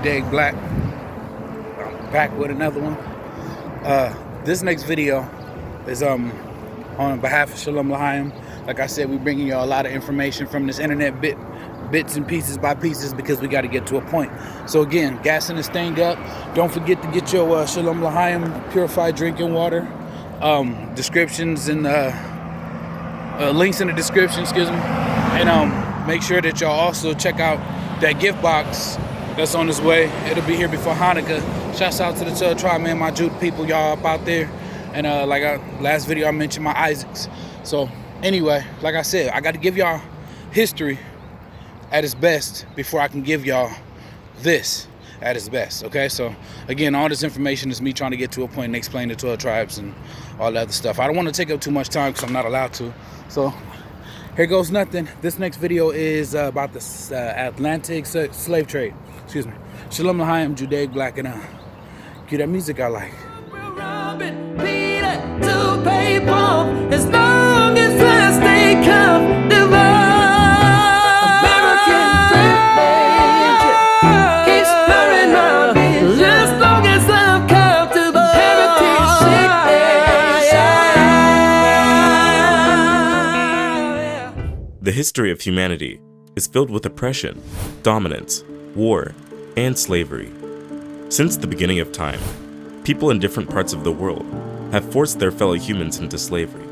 Jude Black. I'm back with another one. This next video is on behalf of Shalom L'Chaim. Like I said, we're bringing you a lot of information from this internet bits and pieces by pieces because we got to get to a point. So again, gassing this thing up. Don't forget to get your Shalom L'Chaim purified drinking water. Descriptions and links in the description, excuse me. And make sure that y'all also check out that gift box that's on its way. It'll be here before Hanukkah. Shouts out to the Tell Tribe, man, my Jude people, y'all up out there. And last video I mentioned my Isaacs. So anyway, like I said, I got to give y'all history at its best before I can give y'all this at its best. Okay, so again, all this information is me trying to get to a point and explain the 12 tribes and all that other stuff. I don't want to take up too much time because I'm not allowed to. So here goes nothing. This next video is about the Atlantic slave trade. Excuse me. Shalom L'Chaim, Jude Black, and cue that music I like. We're robbing Peter to pay Paul as long as I stay comfortable. American privilege keeps burning my vision as long as I'm comfortable. Heritage sickness. The history of humanity is filled with oppression, dominance, war, and slavery. Since the beginning of time, people in different parts of the world have forced their fellow humans into slavery.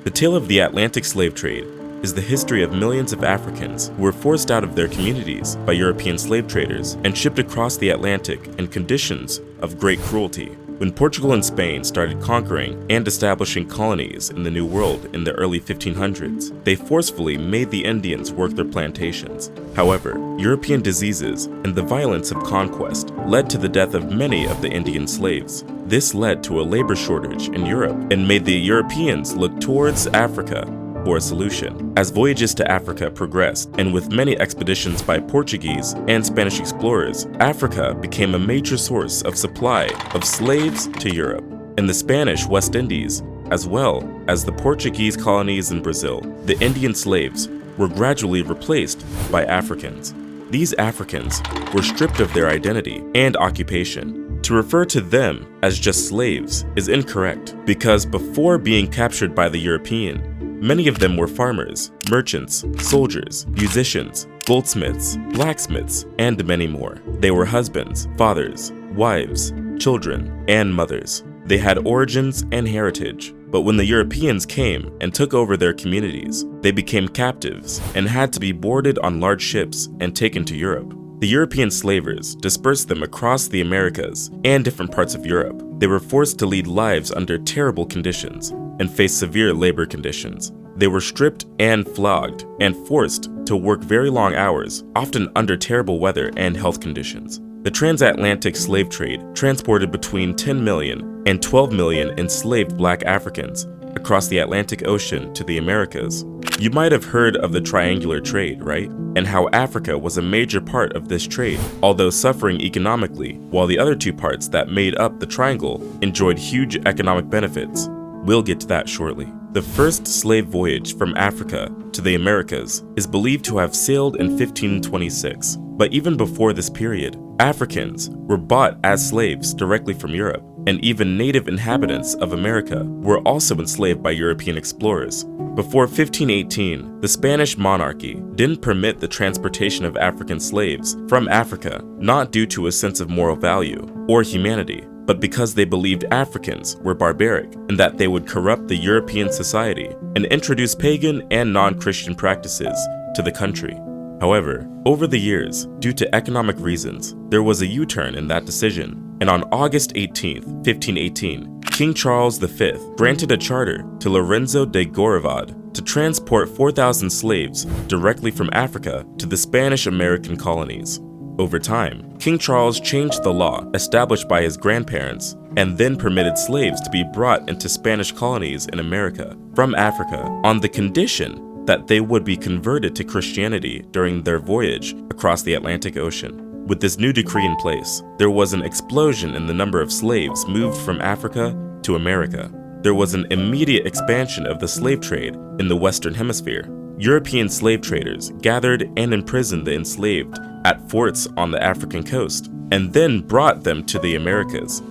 The tale of the Atlantic slave trade is the history of millions of Africans who were forced out of their communities by European slave traders and shipped across the Atlantic in conditions of great cruelty. When Portugal and Spain started conquering and establishing colonies in the New World in the early 1500s, they forcefully made the Indians work their plantations. However, European diseases and the violence of conquest led to the death of many of the Indian slaves. This led to a labor shortage in Europe and made the Europeans look towards Africa for a solution. As voyages to Africa progressed, and with many expeditions by Portuguese and Spanish explorers, Africa became a major source of supply of slaves to Europe. In the Spanish West Indies, as well as the Portuguese colonies in Brazil, the Indian slaves were gradually replaced by Africans. These Africans were stripped of their identity and occupation. To refer to them as just slaves is incorrect, because before being captured by the European, many of them were farmers, merchants, soldiers, musicians, goldsmiths, blacksmiths, and many more. They were husbands, fathers, wives, children, and mothers. They had origins and heritage, but when the Europeans came and took over their communities, they became captives and had to be boarded on large ships and taken to Europe. The European slavers dispersed them across the Americas and different parts of Europe. They were forced to lead lives under terrible conditions and face severe labor conditions. They were stripped and flogged and forced to work very long hours, often under terrible weather and health conditions. The transatlantic slave trade transported between 10 million and 12 million enslaved black Africans across the Atlantic Ocean to the Americas. You might have heard of the triangular trade, right? And how Africa was a major part of this trade, although suffering economically, while the other two parts that made up the triangle enjoyed huge economic benefits. We'll get to that shortly. The first slave voyage from Africa to the Americas is believed to have sailed in 1526. But even before this period, Africans were bought as slaves directly from Europe, and even native inhabitants of America were also enslaved by European explorers. Before 1518, the Spanish monarchy didn't permit the transportation of African slaves from Africa, not due to a sense of moral value or humanity, but because they believed Africans were barbaric and that they would corrupt the European society and introduce pagan and non-Christian practices to the country. However, over the years, due to economic reasons, there was a U-turn in that decision, and on August 18, 1518, King Charles V granted a charter to Lorenzo de Goravade to transport 4,000 slaves directly from Africa to the Spanish-American colonies. Over time, King Charles changed the law established by his grandparents and then permitted slaves to be brought into Spanish colonies in America from Africa on the condition that they would be converted to Christianity during their voyage across the Atlantic Ocean. With this new decree in place, there was an explosion in the number of slaves moved from Africa to America. There was an immediate expansion of the slave trade in the Western Hemisphere. European slave traders gathered and imprisoned the enslaved at forts on the African coast, and then brought them to the Americas.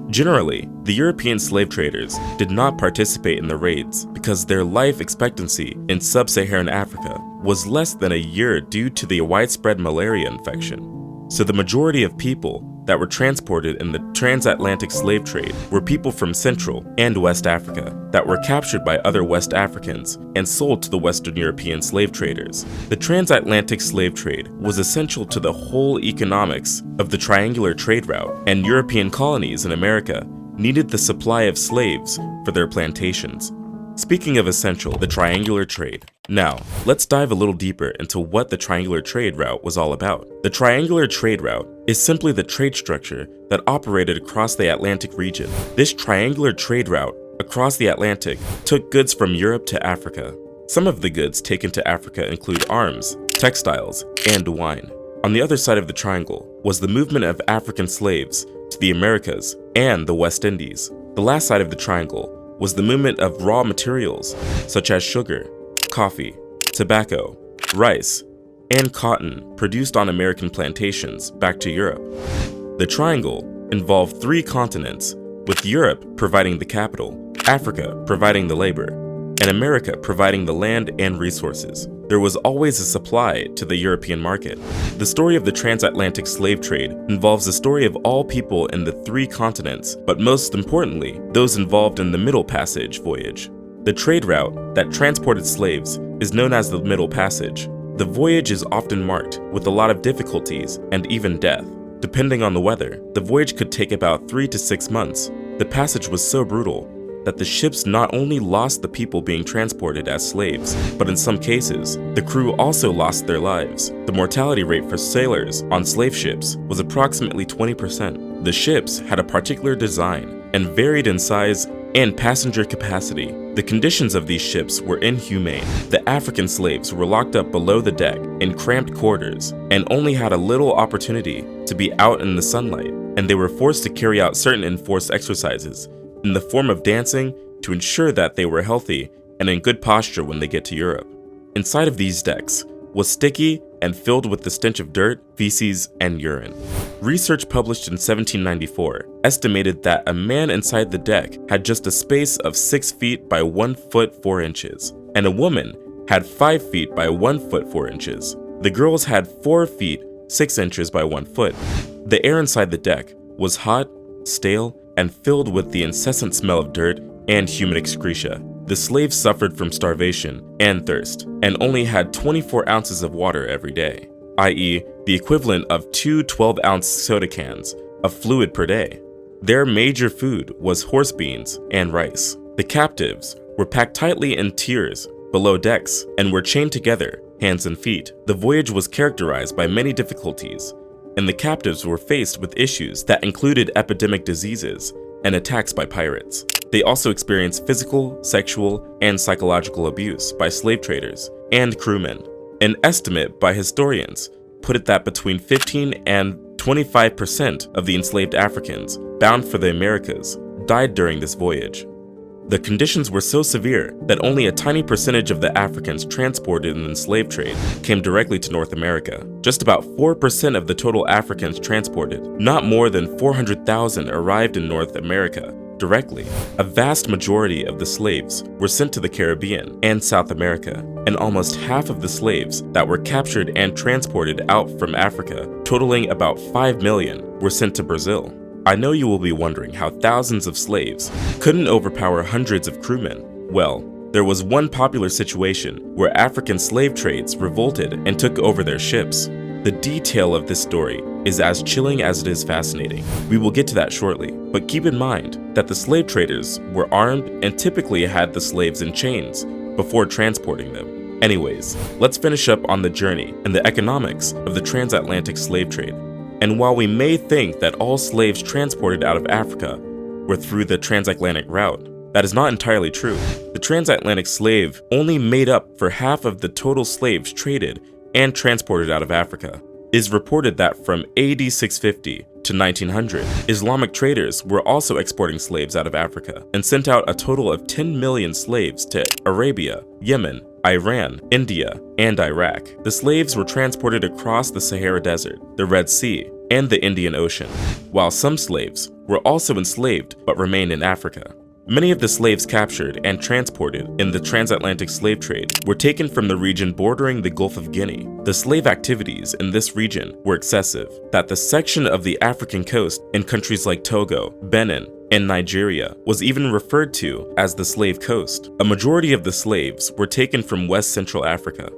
Generally, the European slave traders did not participate in the raids because their life expectancy in sub-Saharan Africa was less than a year due to the widespread malaria infection. So the majority of people that were transported in the transatlantic slave trade were people from Central and West Africa that were captured by other West Africans and sold to the Western European slave traders. The transatlantic slave trade was essential to the whole economics of the triangular trade route, and European colonies in America needed the supply of slaves for their plantations. Speaking of essential, the triangular trade. Now, let's dive a little deeper into what the triangular trade route was all about. The triangular trade route is simply the trade structure that operated across the Atlantic region. This triangular trade route across the Atlantic took goods from Europe to Africa. Some of the goods taken to Africa include arms, textiles, and wine. On the other side of the triangle was the movement of African slaves to the Americas and the West Indies. The last side of the triangle was the movement of raw materials such as sugar, coffee, tobacco, rice, and cotton produced on American plantations back to Europe. The triangle involved 3 continents, with Europe providing the capital, Africa providing the labor, and America providing the land and resources. There was always a supply to the European market. The story of the transatlantic slave trade involves the story of all people in the 3 continents, but most importantly, those involved in the Middle Passage voyage. The trade route that transported slaves is known as the Middle Passage. The voyage is often marked with a lot of difficulties and even death. Depending on the weather, the voyage could take about 3 to 6 months. The passage was so brutal that the ships not only lost the people being transported as slaves, but in some cases, the crew also lost their lives. The mortality rate for sailors on slave ships was approximately 20%. The ships had a particular design and varied in size and passenger capacity. The conditions of these ships were inhumane. The African slaves were locked up below the deck in cramped quarters and only had a little opportunity to be out in the sunlight, and they were forced to carry out certain enforced exercises in the form of dancing to ensure that they were healthy and in good posture when they get to Europe. Inside of these decks was sticky and filled with the stench of dirt, feces, and urine. Research published in 1794 estimated that a man inside the deck had just a space of 6 feet by 1 foot 4 inches, and a woman had 5 feet by 1 foot 4 inches. The girls had 4 feet 6 inches by 1 foot. The air inside the deck was hot, stale, and filled with the incessant smell of dirt and human excreta. The slaves suffered from starvation and thirst, and only had 24 ounces of water every day, i.e. the equivalent of 2 12-ounce soda cans of fluid per day. Their major food was horse beans and rice. The captives were packed tightly in tiers below decks and were chained together, hands and feet. The voyage was characterized by many difficulties, and the captives were faced with issues that included epidemic diseases and attacks by pirates. They also experienced physical, sexual, and psychological abuse by slave traders and crewmen. An estimate by historians put it that between 15 and 25% of the enslaved Africans bound for the Americas died during this voyage. The conditions were so severe that only a tiny percentage of the Africans transported in the slave trade came directly to North America. Just about 4% of the total Africans transported, not more than 400,000, arrived in North America directly. A vast majority of the slaves were sent to the Caribbean and South America, and almost half of the slaves that were captured and transported out from Africa, totaling about 5 million, were sent to Brazil. I know you will be wondering how thousands of slaves couldn't overpower hundreds of crewmen. Well, there was one popular situation where African slave trades revolted and took over their ships. The detail of this story is as chilling as it is fascinating. We will get to that shortly, but keep in mind that the slave traders were armed and typically had the slaves in chains before transporting them. Anyways, let's finish up on the journey and the economics of the transatlantic slave trade. And while we may think that all slaves transported out of Africa were through the transatlantic route, that is not entirely true. The transatlantic slave only made up for half of the total slaves traded and transported out of Africa. It is reported that from AD 650 to 1900, Islamic traders were also exporting slaves out of Africa and sent out a total of 10 million slaves to Arabia, Yemen, Iran, India, and Iraq. The slaves were transported across the Sahara Desert, the Red Sea, and the Indian Ocean, while some slaves were also enslaved but remained in Africa. Many of the slaves captured and transported in the transatlantic slave trade were taken from the region bordering the Gulf of Guinea. The slave activities in this region were excessive, that the section of the African coast in countries like Togo, Benin, and Nigeria was even referred to as the Slave Coast. A majority of the slaves were taken from West Central Africa.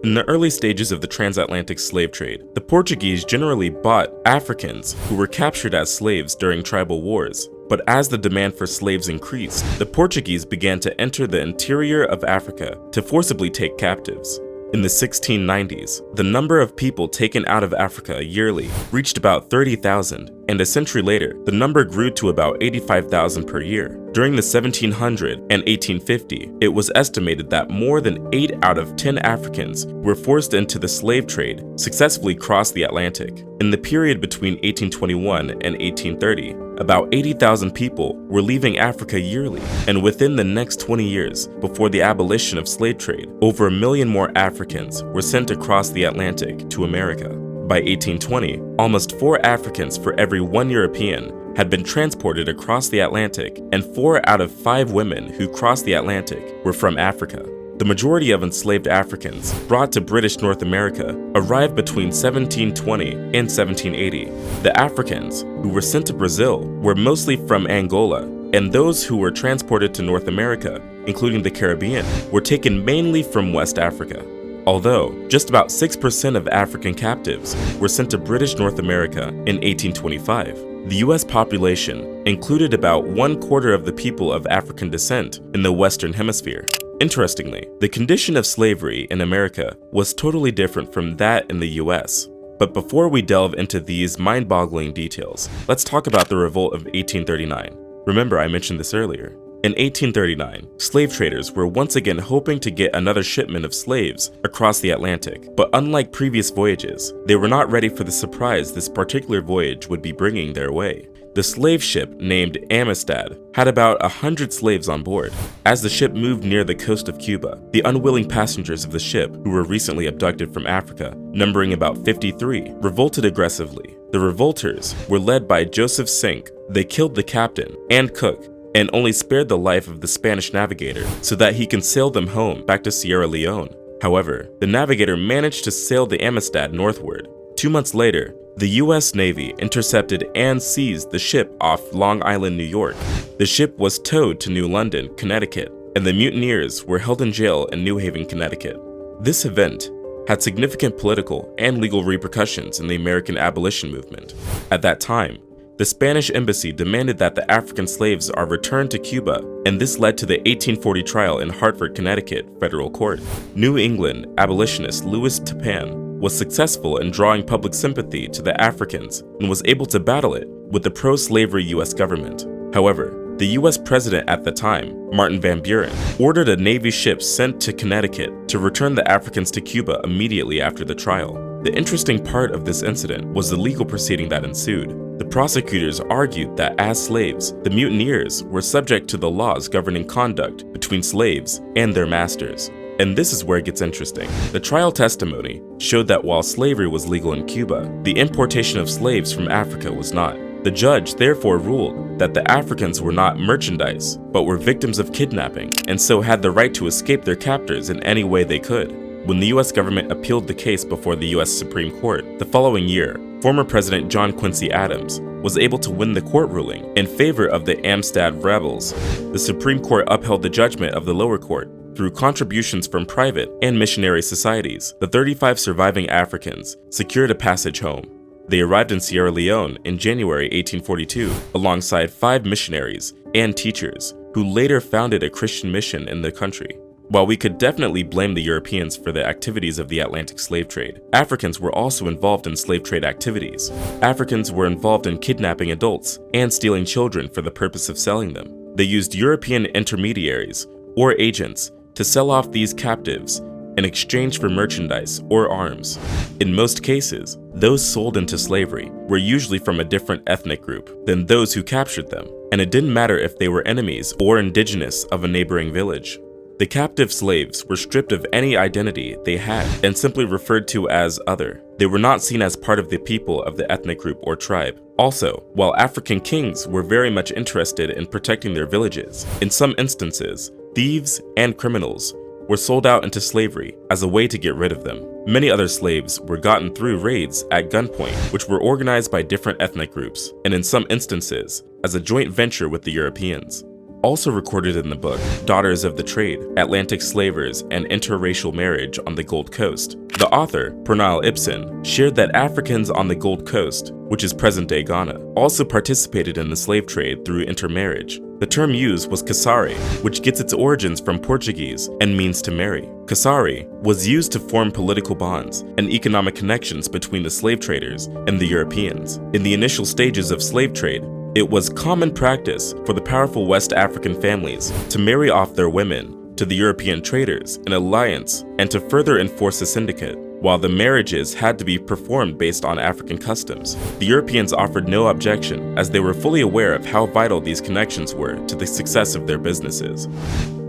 In the early stages of the transatlantic slave trade, the Portuguese generally bought Africans who were captured as slaves during tribal wars. But as the demand for slaves increased, the Portuguese began to enter the interior of Africa to forcibly take captives. In the 1690s, the number of people taken out of Africa yearly reached about 30,000, and a century later, the number grew to about 85,000 per year. During the 1700 and 1850, it was estimated that more than 8 out of 10 Africans were forced into the slave trade successfully crossed the Atlantic. In the period between 1821 and 1830, about 80,000 people were leaving Africa yearly, and within the next 20 years, before the abolition of slave trade, over 1 million more Africans were sent across the Atlantic to America. By 1820, almost 4 Africans for every 1 European had been transported across the Atlantic, and 4 out of 5 women who crossed the Atlantic were from Africa. The majority of enslaved Africans brought to British North America arrived between 1720 and 1780. The Africans who were sent to Brazil were mostly from Angola, and those who were transported to North America, including the Caribbean, were taken mainly from West Africa. Although just about 6% of African captives were sent to British North America in 1825, the US population included about 1/4 of the people of African descent in the Western Hemisphere. Interestingly, the condition of slavery in America was totally different from that in the US. But before we delve into these mind-boggling details, let's talk about the revolt of 1839. Remember, I mentioned this earlier. In 1839, slave traders were once again hoping to get another shipment of slaves across the Atlantic, but unlike previous voyages, they were not ready for the surprise this particular voyage would be bringing their way. The slave ship named Amistad had about 100 slaves on board. As the ship moved near the coast of Cuba, the unwilling passengers of the ship, who were recently abducted from Africa, numbering about 53, revolted aggressively. The revolters were led by Joseph Sink. They killed the captain and cook, and only spared the life of the Spanish navigator so that he can sail them home back to Sierra Leone. However, the navigator managed to sail the Amistad northward. 2 months later, the US Navy intercepted and seized the ship off Long Island, New York. The ship was towed to New London, Connecticut, and the mutineers were held in jail in New Haven, Connecticut. This event had significant political and legal repercussions in the American abolition movement. At that time, the Spanish embassy demanded that the African slaves are returned to Cuba, and this led to the 1840 trial in Hartford, Connecticut federal court. New England abolitionist Louis Tappan was successful in drawing public sympathy to the Africans and was able to battle it with the pro-slavery US government. However, the US president at the time, Martin Van Buren, ordered a Navy ship sent to Connecticut to return the Africans to Cuba immediately after the trial. The interesting part of this incident was the legal proceeding that ensued. The prosecutors argued that as slaves, the mutineers were subject to the laws governing conduct between slaves and their masters. And this is where it gets interesting. The trial testimony showed that while slavery was legal in Cuba, the importation of slaves from Africa was not. The judge therefore ruled that the Africans were not merchandise, but were victims of kidnapping, and so had the right to escape their captors in any way they could. When the US government appealed the case before the US Supreme Court, the following year, former President John Quincy Adams was able to win the court ruling in favor of the Amistad rebels. The Supreme Court upheld the judgment of the lower court through contributions from private and missionary societies. The 35 surviving Africans secured a passage home. They arrived in Sierra Leone in January 1842 alongside 5 missionaries and teachers who later founded a Christian mission in the country. While we could definitely blame the Europeans for the activities of the Atlantic slave trade, Africans were also involved in slave trade activities. Africans were involved in kidnapping adults and stealing children for the purpose of selling them. They used European intermediaries or agents to sell off these captives in exchange for merchandise or arms. In most cases, those sold into slavery were usually from a different ethnic group than those who captured them, and it didn't matter if they were enemies or indigenous of a neighboring village. The captive slaves were stripped of any identity they had and simply referred to as other. They were not seen as part of the people of the ethnic group or tribe. Also, while African kings were very much interested in protecting their villages, in some instances, thieves and criminals were sold out into slavery as a way to get rid of them. Many other slaves were gotten through raids at gunpoint, which were organized by different ethnic groups, and in some instances, as a joint venture with the Europeans. Also recorded in the book, Daughters of the Trade, Atlantic Slavers and Interracial Marriage on the Gold Coast, the author, Pernille Ibsen, shared that Africans on the Gold Coast, which is present-day Ghana, also participated in the slave trade through intermarriage. The term used was casare, which gets its origins from Portuguese and means to marry. Casare was used to form political bonds and economic connections between the slave traders and the Europeans. In the initial stages of slave trade, it was common practice for the powerful West African families to marry off their women to the European traders in alliance and to further enforce the syndicate. While the marriages had to be performed based on African customs, the Europeans offered no objection as they were fully aware of how vital these connections were to the success of their businesses.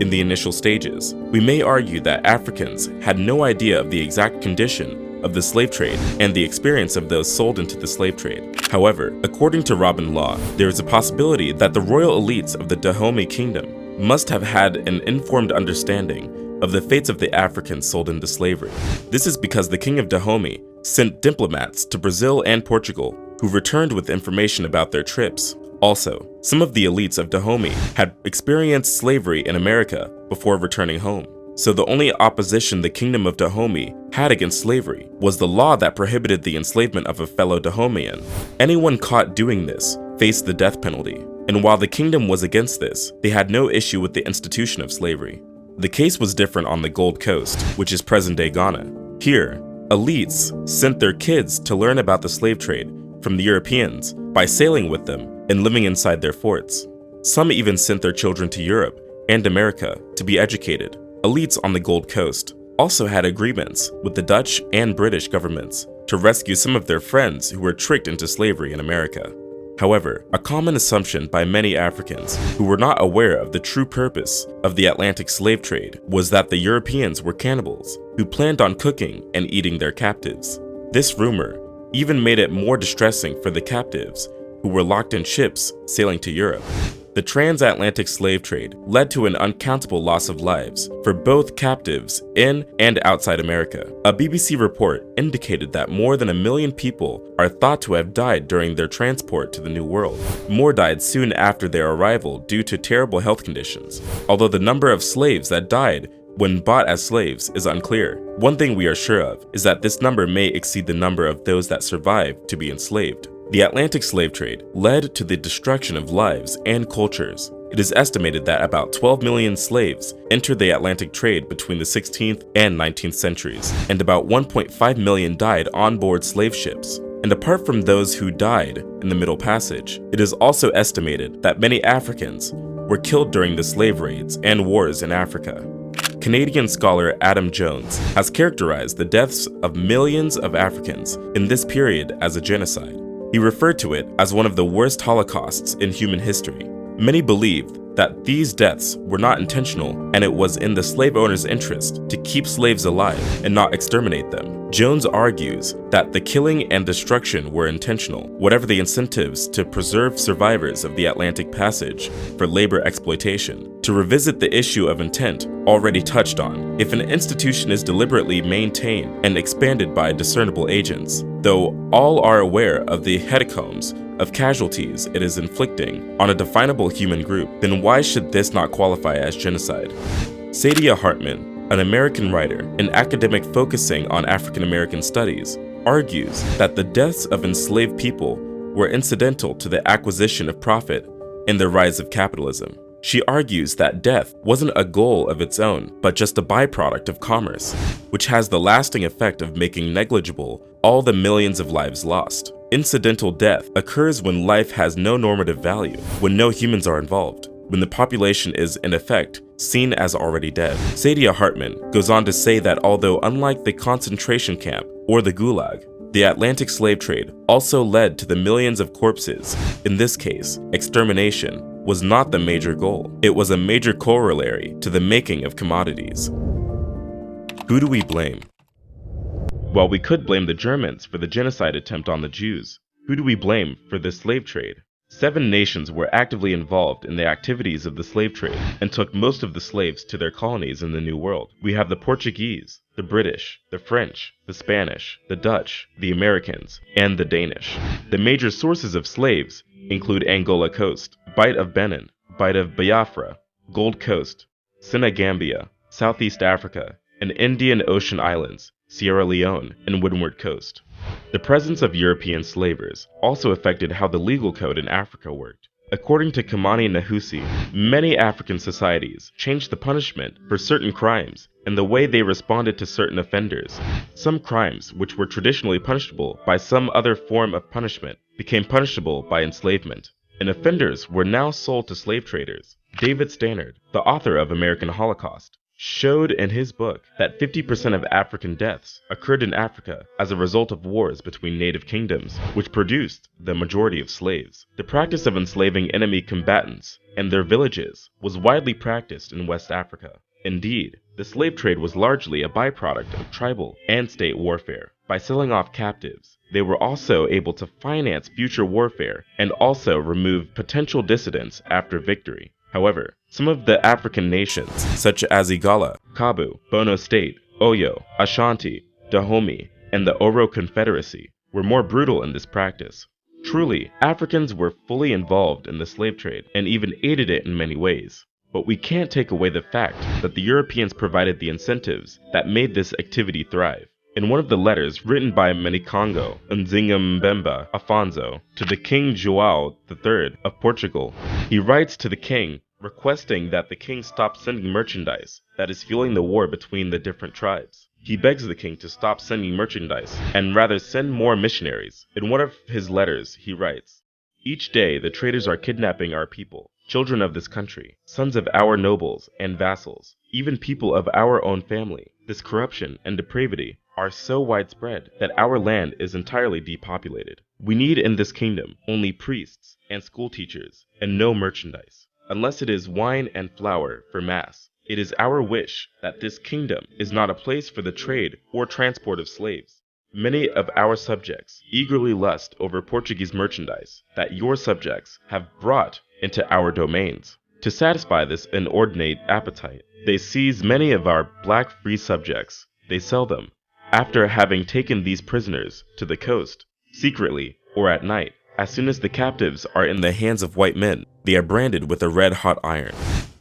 In the initial stages, we may argue that Africans had no idea of the exact condition of the slave trade and the experience of those sold into the slave trade. However, according to Robin Law, there is a possibility that the royal elites of the Dahomey Kingdom must have had an informed understanding of the fates of the Africans sold into slavery. This is because the King of Dahomey sent diplomats to Brazil and Portugal who returned with information about their trips. Also, some of the elites of Dahomey had experienced slavery in America before returning home. So the only opposition the Kingdom of Dahomey had against slavery was the law that prohibited the enslavement of a fellow Dahomean. Anyone caught doing this faced the death penalty, and while the kingdom was against this, they had no issue with the institution of slavery. The case was different on the Gold Coast, which is present-day Ghana. Here, elites sent their kids to learn about the slave trade from the Europeans by sailing with them and living inside their forts. Some even sent their children to Europe and America to be educated. Elites on the Gold Coast also had agreements with the Dutch and British governments to rescue some of their friends who were tricked into slavery in America. However, a common assumption by many Africans who were not aware of the true purpose of the Atlantic slave trade was that the Europeans were cannibals who planned on cooking and eating their captives. This rumor even made it more distressing for the captives who were locked in ships sailing to Europe. The transatlantic slave trade led to an uncountable loss of lives for both captives in and outside America. A BBC report indicated that more than 1 million people are thought to have died during their transport to the New World. More died soon after their arrival due to terrible health conditions, although the number of slaves that died when bought as slaves is unclear. One thing we are sure of is that this number may exceed the number of those that survived to be enslaved. The Atlantic slave trade led to the destruction of lives and cultures. It is estimated that about 12 million slaves entered the Atlantic trade between the 16th and 19th centuries, and about 1.5 million died on board slave ships. And apart from those who died in the Middle Passage, it is also estimated that many Africans were killed during the slave raids and wars in Africa. Canadian scholar Adam Jones has characterized the deaths of millions of Africans in this period as a genocide. He referred to it as one of the worst holocausts in human history. Many believed that these deaths were not intentional and it was in the slave owner's interest to keep slaves alive and not exterminate them. Jones argues that the killing and destruction were intentional, whatever the incentives to preserve survivors of the Atlantic Passage for labor exploitation. To revisit the issue of intent already touched on, if an institution is deliberately maintained and expanded by discernible agents, though all are aware of the hecatombs of casualties it is inflicting on a definable human group, then why should this not qualify as genocide? Saidiya Hartman, an American writer and academic focusing on African American studies, argues that the deaths of enslaved people were incidental to the acquisition of profit and the rise of capitalism. She argues that death wasn't a goal of its own, but just a byproduct of commerce, which has the lasting effect of making negligible all the millions of lives lost. Incidental death occurs when life has no normative value, when no humans are involved, when the population is, in effect, seen as already dead. Saidiya Hartman goes on to say that although unlike the concentration camp or the Gulag, the Atlantic slave trade also led to the millions of corpses. In this case, extermination was not the major goal. It was a major corollary to the making of commodities. Who do we blame? While we could blame the Germans for the genocide attempt on the Jews, who do we blame for the slave trade? 7 nations were actively involved in the activities of the slave trade and took most of the slaves to their colonies in the New World. We have the Portuguese, the British, the French, the Spanish, the Dutch, the Americans, and the Danish. The major sources of slaves include Angola Coast, Bight of Benin, Bight of Biafra, Gold Coast, Senegambia, Southeast Africa, and Indian Ocean Islands, Sierra Leone, and Windward Coast. The presence of European slavers also affected how the legal code in Africa worked. According to Kamani Nahusi, many African societies changed the punishment for certain crimes and the way they responded to certain offenders. Some crimes, which were traditionally punishable by some other form of punishment, became punishable by enslavement, and offenders were now sold to slave traders. David Stannard, the author of American Holocaust, showed in his book that 50% of African deaths occurred in Africa as a result of wars between native kingdoms, which produced the majority of slaves. The practice of enslaving enemy combatants and their villages was widely practiced in West Africa. Indeed, the slave trade was largely a byproduct of tribal and state warfare. By selling off captives, they were also able to finance future warfare and also remove potential dissidents after victory. However, some of the African nations, such as Igala, Kabu, Bono State, Oyo, Ashanti, Dahomey, and the Oro Confederacy, were more brutal in this practice. Truly, Africans were fully involved in the slave trade and even aided it in many ways. But we can't take away the fact that the Europeans provided the incentives that made this activity thrive. In one of the letters written by Manikongo Nzinga Afonso to the King João III of Portugal, he writes to the king requesting that the king stop sending merchandise that is fueling the war between the different tribes. He begs the king to stop sending merchandise and rather send more missionaries. In one of his letters, he writes, "Each day the traders are kidnapping our people, children of this country, sons of our nobles and vassals, even people of our own family. This corruption and depravity are so widespread that our land is entirely depopulated. We need in this kingdom only priests and school teachers and no merchandise. Unless it is wine and flour for mass, it is our wish that this kingdom is not a place for the trade or transport of slaves. Many of our subjects eagerly lust over Portuguese merchandise that your subjects have brought into our domains. To satisfy this inordinate appetite, they seize many of our black free subjects. They sell them, after having taken these prisoners to the coast, secretly or at night. As soon as the captives are in the hands of white men, they are branded with a red-hot iron."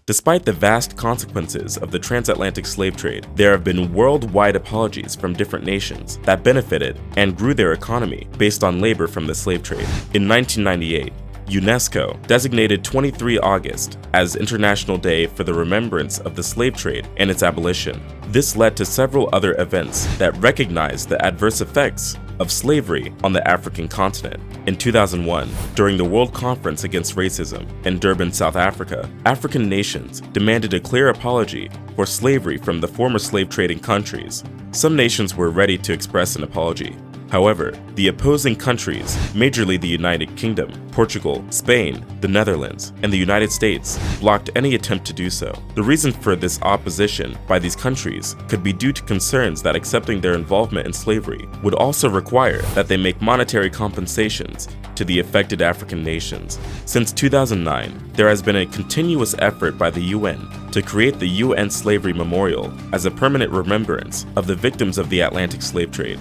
Despite the vast consequences of the transatlantic slave trade, there have been worldwide apologies from different nations that benefited and grew their economy based on labor from the slave trade. In 1998, UNESCO designated 23 August as International Day for the remembrance of the slave trade and its abolition. This led to several other events that recognized the adverse effects of slavery on the African continent. In 2001, during the World Conference Against Racism in Durban, South Africa, African nations demanded a clear apology for slavery from the former slave trading countries. Some nations were ready to express an apology. However, the opposing countries, majorly the United Kingdom, Portugal, Spain, the Netherlands, and the United States, blocked any attempt to do so. The reason for this opposition by these countries could be due to concerns that accepting their involvement in slavery would also require that they make monetary compensations to the affected African nations. Since 2009, there has been a continuous effort by the UN to create the UN Slavery Memorial as a permanent remembrance of the victims of the Atlantic slave trade.